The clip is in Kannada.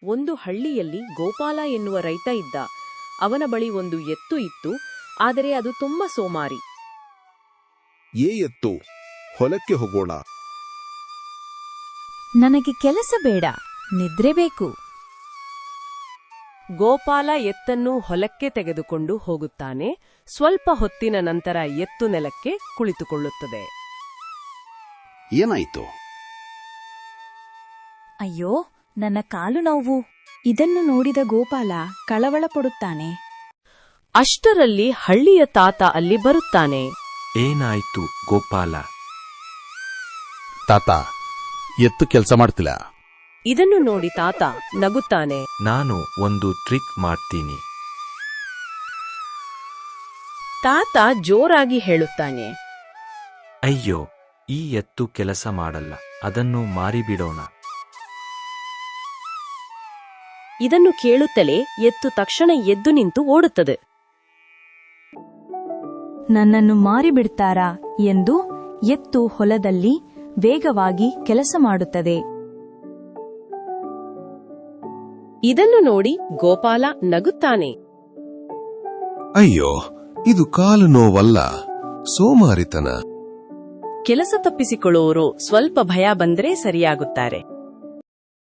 ಒಂದು ಹಳ್ಳಿಯಲ್ಲಿ ಗೋಪಾಲ ಎನ್ನುವ ರೈತ ಇದ್ದ. ಅವನ ಬಳಿ ಒಂದು ಎತ್ತು ಇತ್ತು, ಆದರೆ ಅದು ತುಂಬಾ ಸೋಮಾರಿ. ಎತ್ತು, ಹೊಲಕ್ಕೆ ಹೋಗೋಣ. ನನಗೆ ಕೆಲಸ ಬೇಡ, ನಿದ್ರೆ ಬೇಕು. ಗೋಪಾಲ ಎತ್ತನ್ನು ಹೊಲಕ್ಕೆ ತೆಗೆದುಕೊಂಡು ಹೋಗುತ್ತಾನೆ. ಸ್ವಲ್ಪ ಹೊತ್ತಿನ ನಂತರ ಎತ್ತು ನೆಲಕ್ಕೆ ಕುಳಿತುಕೊಳ್ಳುತ್ತದೆ. ಏನಾಯ್ತು? ಅಯ್ಯೋ, ನನ್ನ ಕಾಲು ನೋವು. ಇದನ್ನು ನೋಡಿದ ಗೋಪಾಲ ಕಳವಳ ಪಡುತ್ತಾನೆ. ಅಷ್ಟರಲ್ಲಿ ಹಳ್ಳಿಯ ತಾತ ಅಲ್ಲಿ ಬರುತ್ತಾನೆ. ಏನಾಯ್ತು ಗೋಪಾಲ? ತಾತ, ಎತ್ತು ಕೆಲಸ ಮಾಡ್ತಿಲ್ಲ. ಇದನ್ನು ನೋಡಿ ತಾತ ನಗುತ್ತಾನೆ. ನಾನು ಒಂದು ಟ್ರಿಕ್ ಮಾಡ್ತೀನಿ. ತಾತ ಜೋರಾಗಿ ಹೇಳುತ್ತಾನೆ. ಅಯ್ಯೋ, ಈ ಎತ್ತು ಕೆಲಸ ಮಾಡಲ್ಲ, ಅದನ್ನು ಮಾರಿಬಿಡೋಣ. ಇದನ್ನು ಕೇಳುತ್ತಲೇ ಎತ್ತು ತಕ್ಷಣ ಎದ್ದು ನಿಂತು ಓಡುತ್ತದೆ. ನನ್ನನ್ನು ಮಾರಿಬಿಡ್ತಾರಾ ಎಂದು ಎತ್ತು ಹೊಲದಲ್ಲಿ ವೇಗವಾಗಿ ಕೆಲಸ ಮಾಡುತ್ತದೆ. ಇದನ್ನು ನೋಡಿ ಗೋಪಾಲ ನಗುತ್ತಾನೆ. ಅಯ್ಯೋ, ಇದು ಕಾಲು ನೋವಲ್ಲ, ಸೋಮಾರಿತನ. ಕೆಲಸ ತಪ್ಪಿಸಿಕೊಳ್ಳುವವರು ಸ್ವಲ್ಪ ಭಯ ಬಂದ್ರೆ ಸರಿಯಾಗುತ್ತಾರೆ.